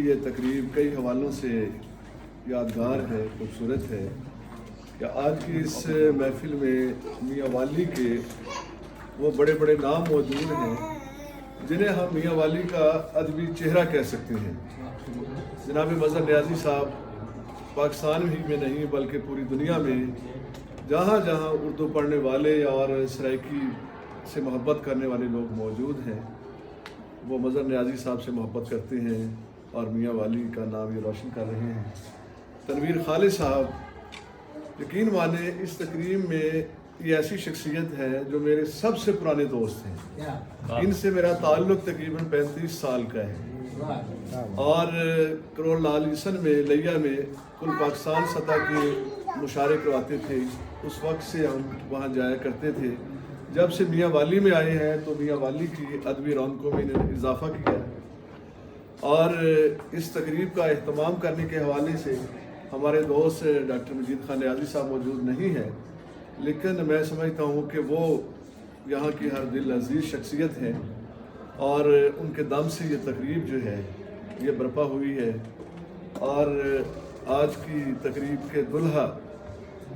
کی یہ تقریب کئی حوالوں سے یادگار ہے، خوبصورت ہے کہ آج کی اس محفل میں میاں والی کے وہ بڑے بڑے نام موجود ہیں جنہیں ہم میاں والی کا ادبی چہرہ کہہ سکتے ہیں۔ جناب مظہر نیازی صاحب پاکستان ہی میں نہیں بلکہ پوری دنیا میں جہاں جہاں اردو پڑھنے والے اور سرائکی سے محبت کرنے والے لوگ موجود ہیں، وہ مظہر نیازی صاحب سے محبت کرتے ہیں اور میاں والی کا نام یہ روشن کر رہے ہیں۔ تنویر خالد صاحب یقین مانے اس تقریب میں یہ ایسی شخصیت ہے جو میرے سب سے پرانے دوست ہیں۔ ان سے میرا تعلق تقریباً 35 سال کا ہے اور کروڑ لال حسن میں لیا میں کل پاکستان سطح کے مشاعرے کرواتے تھے۔ اس وقت سے ہم وہاں جایا کرتے تھے۔ جب سے میاں والی میں آئے ہیں تو میاں والی کی ادبی رونقوں میں انہوں نے اضافہ کیا اور اس تقریب کا اہتمام کرنے کے حوالے سے ہمارے دوست ڈاکٹر مجید خان نیازی صاحب موجود نہیں ہیں، لیکن میں سمجھتا ہوں کہ وہ یہاں کی ہر دل عزیز شخصیت ہے اور ان کے دم سے یہ تقریب جو ہے یہ برپا ہوئی ہے۔ اور آج کی تقریب کے دلہا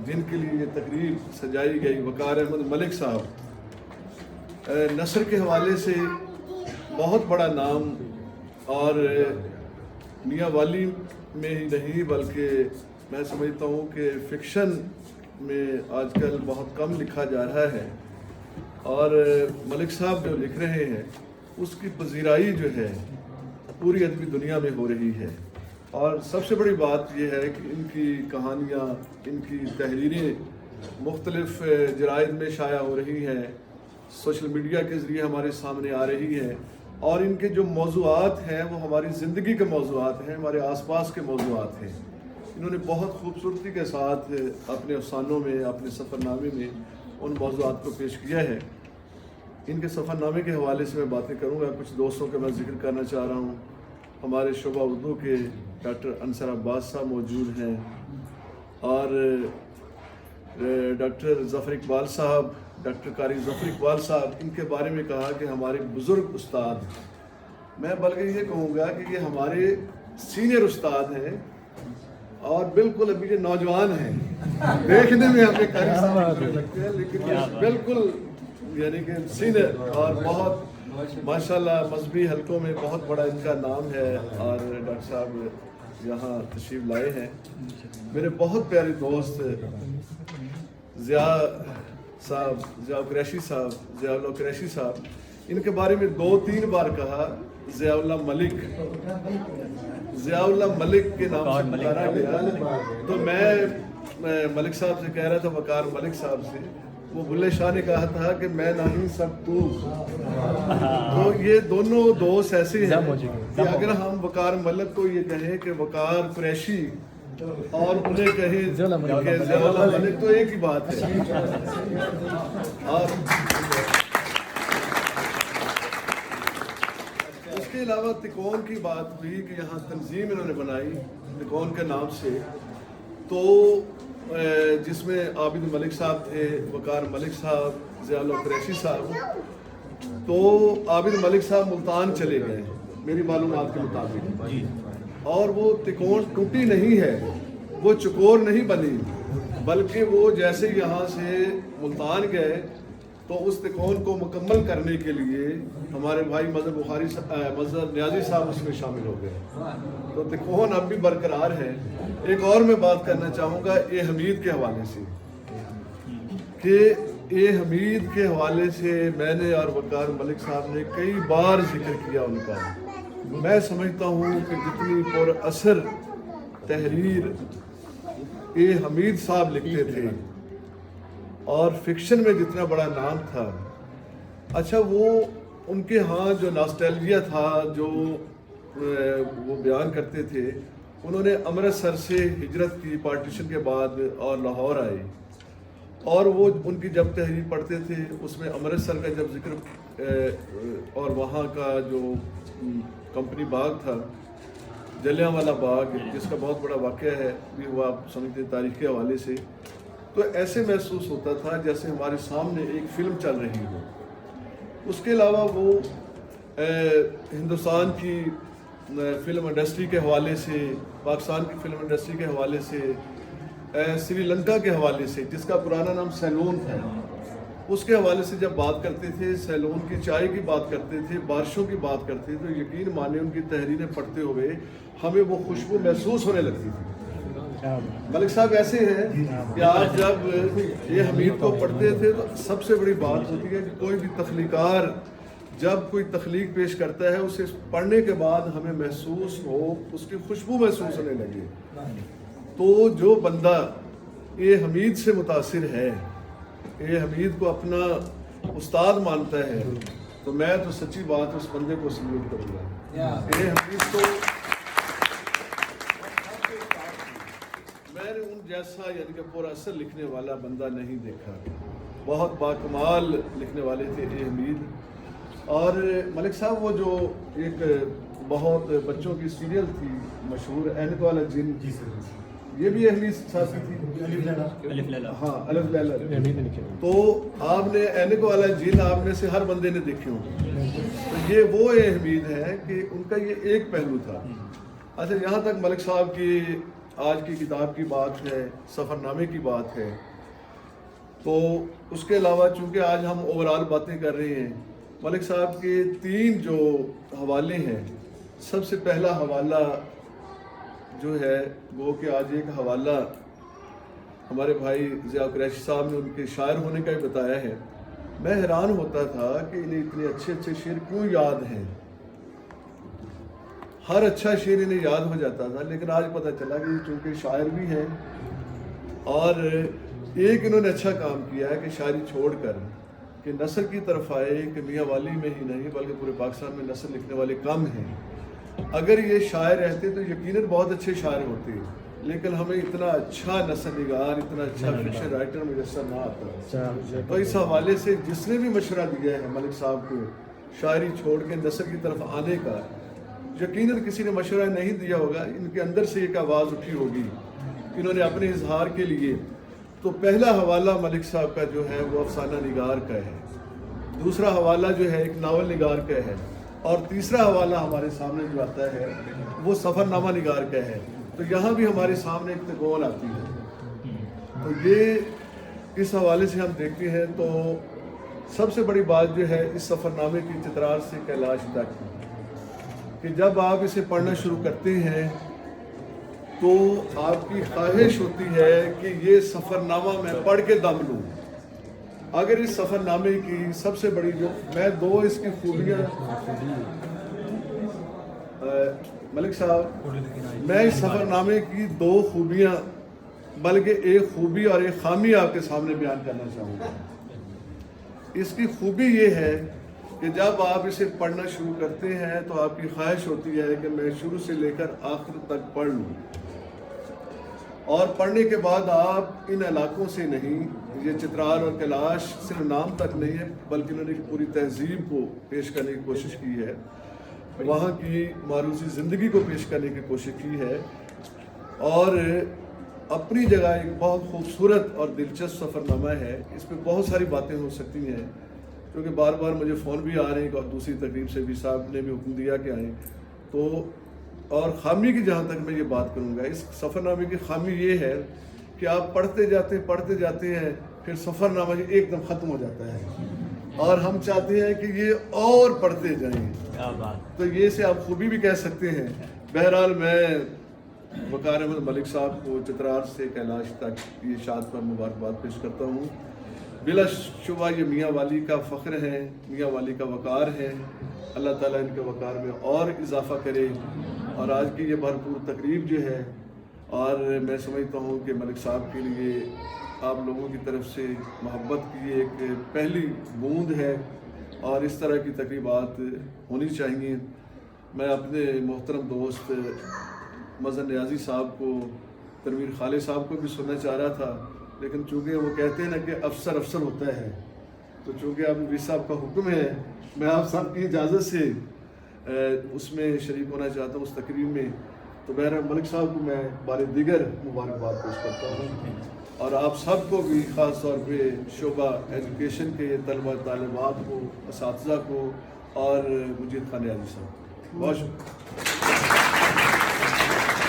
جن کے لیے یہ تقریب سجائی گئی وقار احمد ملک صاحب، نثر کے حوالے سے بہت بڑا نام اور میاں والی میں ہی نہیں بلکہ میں سمجھتا ہوں کہ فکشن میں آج کل بہت کم لکھا جا رہا ہے اور ملک صاحب جو لکھ رہے ہیں اس کی پذیرائی جو ہے پوری ادبی دنیا میں ہو رہی ہے۔ اور سب سے بڑی بات یہ ہے کہ ان کی کہانیاں، ان کی تحریریں مختلف جرائد میں شائع ہو رہی ہیں، سوشل میڈیا کے ذریعے ہمارے سامنے آ رہی ہیں اور ان کے جو موضوعات ہیں وہ ہماری زندگی کے موضوعات ہیں، ہمارے آس پاس کے موضوعات ہیں۔ انہوں نے بہت خوبصورتی کے ساتھ اپنے افسانوں میں، اپنے سفر نامے میں ان موضوعات کو پیش کیا ہے۔ ان کے سفر نامے کے حوالے سے میں باتیں کروں گا، کچھ دوستوں کا میں ذکر کرنا چاہ رہا ہوں۔ ہمارے شعبہ اردو کے ڈاکٹر انصر عباس صاحب موجود ہیں اور ڈاکٹر ظفر اقبال صاحب، ڈاکٹر قاری ظفر اقبال صاحب، ان کے بارے میں کہا کہ ہمارے بزرگ استاد، میں بلکہ یہ کہوں گا کہ یہ ہمارے سینئر استاد ہیں اور بالکل ابھی یہ نوجوان ہیں، دیکھنے میں ہمیں قاری صاحب لگتے ہیں لیکن یہ بالکل یعنی کہ سینئر اور بہت ماشاءاللہ مذہبی حلقوں میں بہت بڑا ان کا نام ہے اور ڈاکٹر صاحب یہاں تشریف لائے ہیں۔ میرے بہت پیارے دوست ضیاء صاحب، ضیاء قریشی صاحب، ضیاء اللہ قریشی صاحب، ان کے بارے میں 2-3 بار کہا ضیاء اللہ ملک، ضیاء اللہ ملک کے نام سے پکارا گیا تو میں ملک صاحب سے کہہ رہا تھا، وقار ملک صاحب سے، وہ بلے شاہ نے کہا تھا کہ میں نہیں سب تو یہ دونوں دوست ایسے ہیں کہ اگر ہم وقار ملک کو یہ کہیں کہ وقار قریشی اور انہیں کہیں کہ ضیاء اللہ ملک تو ایک ہی بات ہے۔ اور اس کے علاوہ تکون کی بات ہوئی کہ یہاں تنظیم انہوں نے بنائی تکون کے نام سے، تو جس میں عابد ملک صاحب تھے، وقار ملک صاحب، ضیاء اللہ قریشی صاحب، تو عابد ملک صاحب ملتان چلے گئے میری معلومات کے مطابق، اور وہ تکون ٹوٹی نہیں ہے، وہ چکور نہیں بنی، بلکہ وہ جیسے یہاں سے ملتان گئے تو اس تکون کو مکمل کرنے کے لیے ہمارے بھائی مظہر نیازی صاحب اس میں شامل ہو گئے، تو تکون اب بھی برقرار ہے۔ ایک اور میں بات کرنا چاہوں گا اے حمید کے حوالے سے کہ اے حمید کے حوالے سے میں نے اور وقار ملک صاحب نے کئی بار ذکر کیا ان کا۔ میں سمجھتا ہوں کہ جتنی پر اثر تحریر اے حمید صاحب لکھتے تھے اور فکشن میں جتنا بڑا نام تھا، اچھا وہ ان کے ہاں جو ناسٹیلجیا تھا جو وہ بیان کرتے تھے، انہوں نے امرتسر سے ہجرت کی پارٹیشن کے بعد اور لاہور آئے اور وہ ان کی جب تحریر پڑھتے تھے اس میں امرتسر کا جب ذکر اور وہاں کا جو کمپنی باغ تھا، جلیانوالہ باغ، جس کا بہت بڑا واقعہ ہے بھی ہوا آپ سمجھتے ہیں تاریخ کے حوالے سے، تو ایسے محسوس ہوتا تھا جیسے ہمارے سامنے ایک فلم چل رہی ہو۔ اس کے علاوہ وہ ہندوستان کی فلم انڈسٹری کے حوالے سے، پاکستان کی فلم انڈسٹری کے حوالے سے، سری لنکا کے حوالے سے جس کا پرانا نام سیلون تھا، اس کے حوالے سے جب بات کرتے تھے، سیلون کی چائے کی بات کرتے تھے، بارشوں کی بات کرتے تھے، تو یقین مانے ان کی تحریریں پڑھتے ہوئے ہمیں وہ خوشبو محسوس ہونے لگتی تھی۔ ملک صاحب ایسے ہیں کہ آپ جب یہ حمید کو پڑھتے تھے تو سب سے بڑی بات ہوتی ہے کہ کوئی بھی تخلیقار جب کوئی تخلیق پیش کرتا ہے، اسے پڑھنے کے بعد ہمیں محسوس ہو، اس کی خوشبو محسوس ہونے لگے۔ تو جو بندہ اے حمید سے متاثر ہے، اے حمید کو اپنا استاد مانتا ہے، تو میں تو سچی بات اس بندے کو سلوٹ کروں گا۔ اے حمید کو میں نے ان جیسا یعنی کہ پر اثر لکھنے والا بندہ نہیں دیکھا۔ بہت باکمال لکھنے والے تھے اے حمید۔ اور ملک صاحب وہ جو ایک بہت بچوں کی سیریل تھی مشہور اینک والا جن، یہ بھی حمید صاحب کی تھی، ہاں الف لیلا۔ تو آپ نے اینک والا جن آپ میں سے ہر بندے نے دیکھے ہوں، تو یہ وہ اے حمید ہے کہ ان کا یہ ایک پہلو تھا۔ اچھا، یہاں تک ملک صاحب کی آج کی کتاب کی بات ہے، سفر نامے کی بات ہے، تو اس کے علاوہ چونکہ آج ہم اوورال باتیں کر رہے ہیں، ملک صاحب کے 3 جو حوالے ہیں، سب سے پہلا حوالہ جو ہے وہ کہ آج ایک حوالہ ہمارے بھائی ضیاء قریشی صاحب نے ان کے شاعر ہونے کا ہی بتایا ہے۔ میں حیران ہوتا تھا کہ انہیں اتنے اچھے اچھے شعر کیوں یاد ہیں، ہر اچھا شعر انہیں یاد ہو جاتا تھا، لیکن آج پتہ چلا کہ چونکہ شاعر بھی ہیں اور ایک انہوں نے اچھا کام کیا ہے کہ شاعری چھوڑ کر کہ نثر کی طرف آئے کہ میاں والی میں ہی نہیں بلکہ پورے پاکستان میں نثر لکھنے والے کم ہیں۔ اگر یہ شاعر رہتے تو یقیناً بہت اچھے شاعر ہوتے، لیکن ہمیں اتنا اچھا نثر نگار، اتنا اچھا فکشن رائٹر میسر نہ آتا۔ تو اس حوالے سے جس نے بھی مشورہ دیا ہے ملک صاحب کو شاعری چھوڑ کے نثر کی طرف آنے کا، یقیناً کسی نے مشورہ نہیں دیا ہوگا، ان کے اندر سے ایک آواز اٹھی ہوگی، انہوں نے اپنے اظہار کے لیے۔ تو پہلا حوالہ ملک صاحب کا جو ہے وہ افسانہ نگار کا ہے، دوسرا حوالہ جو ہے ایک ناول نگار کا ہے، اور تیسرا حوالہ ہمارے سامنے جو آتا ہے وہ سفر نامہ نگار کا ہے۔ تو یہاں بھی ہمارے سامنے ایک تگول آتی ہے۔ تو یہ اس حوالے سے ہم دیکھتے ہیں تو سب سے بڑی بات جو ہے اس سفر نامے کی چترال سے کیلاش تک کہ جب آپ اسے پڑھنا شروع کرتے ہیں تو آپ کی خواہش ہوتی ہے کہ یہ سفر نامہ میں پڑھ کے دم لوں۔ اگر اس سفر نامے کی سب سے بڑی جو میں 2 اس کی خوبیاں ملک صاحب، میں اس سفر نامے کی 2 خوبیاں بلکہ ایک خوبی اور ایک خامی آپ کے سامنے بیان کرنا چاہوں گا۔ اس کی خوبی یہ ہے کہ جب آپ اسے پڑھنا شروع کرتے ہیں تو آپ کی خواہش ہوتی ہے کہ میں شروع سے لے کر آخر تک پڑھ لوں، اور پڑھنے کے بعد آپ ان علاقوں سے نہیں، یہ چترال اور کیلاش صرف نام تک نہیں ہے بلکہ انہوں نے پوری تہذیب کو پیش کرنے کی کوشش کی ہے، وہاں کی معروضی زندگی کو پیش کرنے کی کوشش کی ہے، اور اپنی جگہ ایک بہت خوبصورت اور دلچسپ سفر نامہ ہے۔ اس پہ بہت ساری باتیں ہو سکتی ہیں کیونکہ بار بار مجھے فون بھی آ رہے ہیں، اور دوسری تقریب سے بھی صاحب نے بھی حکم دیا کہ آئیں۔ تو اور خامی کی جہاں تک میں یہ بات کروں گا، اس سفر نامے کی خامی یہ ہے کہ آپ پڑھتے جاتے ہیں پھر سفر نامہ ایک دم ختم ہو جاتا ہے، اور ہم چاہتے ہیں کہ یہ اور پڑھتے جائیں۔ تو یہ سے آپ خوبی بھی کہہ سکتے ہیں۔ بہرحال میں وقار احمد ملک صاحب کو چترال سے کیلاش تک یہ شاد پر مبارکباد پیش کرتا ہوں۔ بلا شبہ یہ میاں والی کا فخر ہے، میاں والی کا وقار ہے، اللہ تعالیٰ ان کے وقار میں اور اضافہ کرے۔ اور آج کی یہ بھرپور تقریب جو ہے، اور میں سمجھتا ہوں کہ ملک صاحب کے لیے آپ لوگوں کی طرف سے محبت کی ایک پہلی بوند ہے، اور اس طرح کی تقریبات ہونی چاہیے۔ میں اپنے محترم دوست مظہر نیازی صاحب کو، تنویر خالد صاحب کو بھی سننا چاہ رہا تھا، لیکن چونکہ وہ کہتے ہیں نا کہ افسر ہوتا ہے، تو چونکہ اب نویر صاحب کا حکم ہے، میں آپ صاحب کی اجازت سے اس میں شریک ہونا چاہتا ہوں اس تقریب میں۔ تو بہرحال ملک صاحب کو میں بار دیگر مبارکباد پیش کرتا ہوں، اور آپ سب کو بھی خاص طور پہ شعبہ ایجوکیشن کے طلبہ طالبات کو، اساتذہ کو، اور مجید خان نیازی صاحب بہت شکریہ.